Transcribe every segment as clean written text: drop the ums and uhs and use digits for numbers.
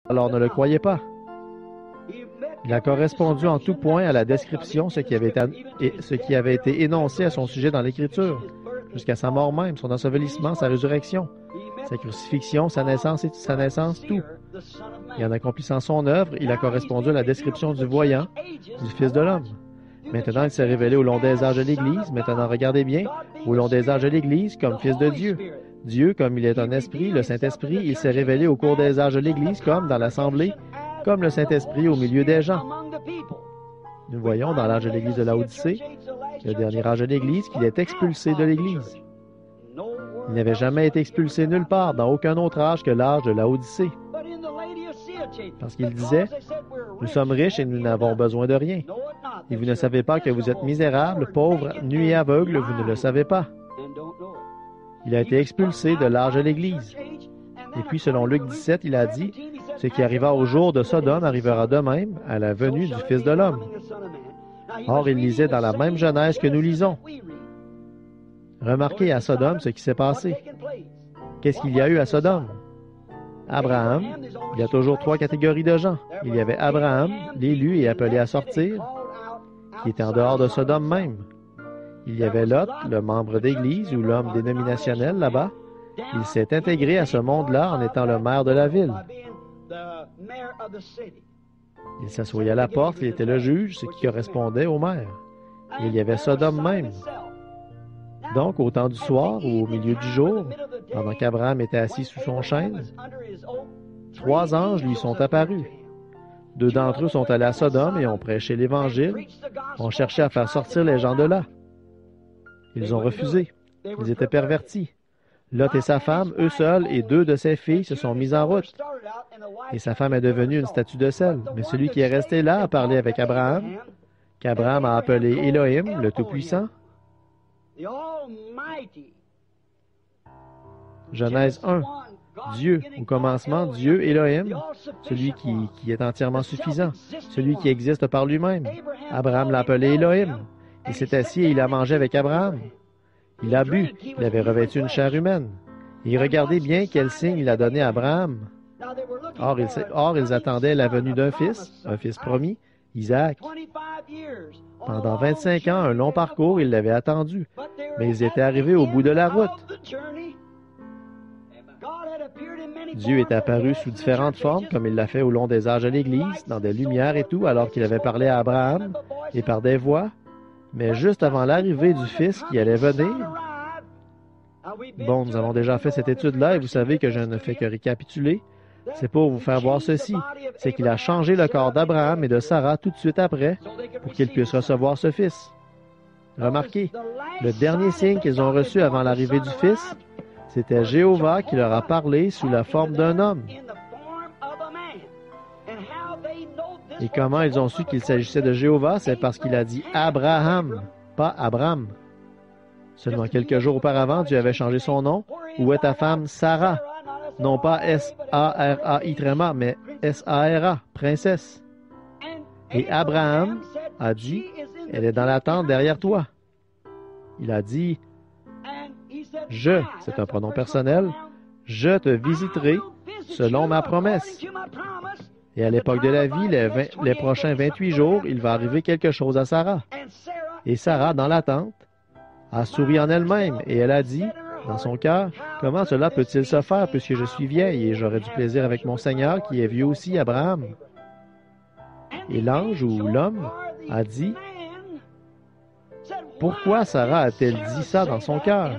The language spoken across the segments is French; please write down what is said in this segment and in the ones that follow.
alors ne le croyez pas. Il a correspondu en tout point à la description, ce qui avait été énoncé à son sujet dans l'Écriture, jusqu'à sa mort même, son ensevelissement, sa résurrection, sa crucifixion, sa naissance, tout. Et en accomplissant son œuvre, il a correspondu à la description du voyant, du Fils de l'homme. Maintenant, il s'est révélé au long des âges de l'Église. Maintenant, regardez bien, au long des âges de l'Église, comme Fils de Dieu. Dieu, comme il est un esprit, le Saint-Esprit, il s'est révélé au cours des âges de l'Église, comme dans l'Assemblée, comme le Saint-Esprit au milieu des gens. Nous voyons dans l'âge de l'Église de Laodicée, le dernier âge de l'Église, qu'il est expulsé de l'Église. Il n'avait jamais été expulsé nulle part, dans aucun autre âge que l'âge de Laodicée. Parce qu'il disait, « Nous sommes riches et nous n'avons besoin de rien. Et vous ne savez pas que vous êtes misérables, pauvres, nus et aveugles, vous ne le savez pas. » Il a été expulsé de l'âge de l'Église. Et puis, selon Luc 17, il a dit, « Ce qui arriva au jour de Sodome arrivera de même à la venue du Fils de l'homme. » Or, il lisait dans la même Genèse que nous lisons. Remarquez à Sodome ce qui s'est passé. Qu'est-ce qu'il y a eu à Sodome? Abraham, il y a toujours trois catégories de gens. Il y avait Abraham, l'élu et appelé à sortir, qui était en dehors de Sodome même. Il y avait Lot, le membre d'église ou l'homme dénominationnel là-bas. Il s'est intégré à ce monde-là en étant le maire de la ville. Il s'assoyait à la porte, il était le juge, ce qui correspondait au maire. Et il y avait Sodome même. Donc, au temps du soir ou au milieu du jour, pendant qu'Abraham était assis sous son chêne, trois anges lui sont apparus. Deux d'entre eux sont allés à Sodome et ont prêché l'Évangile, ont cherché à faire sortir les gens de là. Ils ont refusé. Ils étaient pervertis. Lot et sa femme, eux seuls, et deux de ses filles se sont mis en route. Et sa femme est devenue une statue de sel. Mais celui qui est resté là a parlé avec Abraham, qu'Abraham a appelé Élohim, le Tout-Puissant. Genèse 1. Dieu, au commencement, Dieu, Élohim, celui qui est entièrement suffisant, celui qui existe par lui-même. Abraham l'a appelé Élohim. Il s'est assis et il a mangé avec Abraham. Il a bu, il avait revêtu une chair humaine. Et regardez bien quel signe il a donné à Abraham. Or, ils attendaient la venue d'un fils, un fils promis, Isaac. Pendant 25 ans, un long parcours, ils l'avaient attendu, mais ils étaient arrivés au bout de la route. Dieu est apparu sous différentes formes, comme il l'a fait au long des âges de l'Église, dans des lumières et tout, alors qu'il avait parlé à Abraham, et par des voix. Mais juste avant l'arrivée du Fils qui allait venir, bon, nous avons déjà fait cette étude-là, et vous savez que je ne fais que récapituler. C'est pour vous faire voir ceci, c'est qu'il a changé le corps d'Abraham et de Sarah tout de suite après, pour qu'ils puissent recevoir ce Fils. Remarquez, le dernier signe qu'ils ont reçu avant l'arrivée du Fils, c'était Jéhovah qui leur a parlé sous la forme d'un homme. Et comment ils ont su qu'il s'agissait de Jéhovah? C'est parce qu'il a dit Abraham, pas Abram. Seulement quelques jours auparavant, Dieu avait changé son nom. Où est ta femme Sarah? Non pas S-A-R-A-I, mais S-A-R-A, princesse. Et Abraham a dit, elle est dans la tente derrière toi. Il a dit, je, c'est un pronom personnel, je te visiterai selon ma promesse. Et à l'époque de la vie, les prochains 28 jours, il va arriver quelque chose à Sarah. Et Sarah, dans l'attente, a souri en elle-même et elle a dit, dans son cœur, comment cela peut-il se faire puisque je suis vieille et j'aurai du plaisir avec mon Seigneur qui est vieux aussi, Abraham? Et l'ange ou l'homme a dit, pourquoi Sarah a-t-elle dit ça dans son cœur?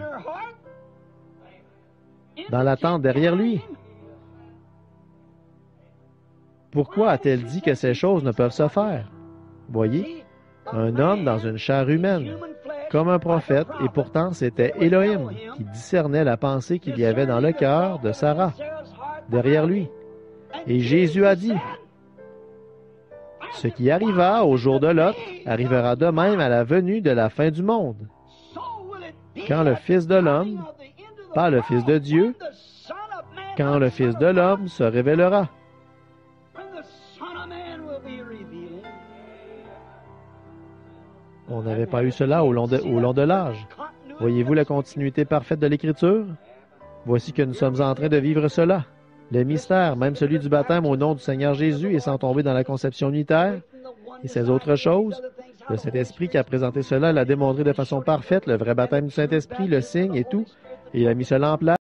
Dans l'attente derrière lui. Pourquoi a-t-elle dit que ces choses ne peuvent se faire? Voyez, un homme dans une chair humaine, comme un prophète, et pourtant c'était Élohim qui discernait la pensée qu'il y avait dans le cœur de Sarah, derrière lui. Et Jésus a dit, ce qui arriva au jour de Lot arrivera de même à la venue de la fin du monde. Quand le Fils de l'homme, pas le Fils de Dieu, quand le Fils de l'homme se révélera. On n'avait pas eu cela au long de l'âge. Voyez-vous la continuité parfaite de l'Écriture? Voici que nous sommes en train de vivre cela. Le mystère, même celui du baptême au nom du Seigneur Jésus et sans tomber dans la conception unitaire et ces autres choses. Le Saint-Esprit qui a présenté cela l'a démontré de façon parfaite, le vrai baptême du Saint-Esprit, le signe et tout, et il a mis cela en place.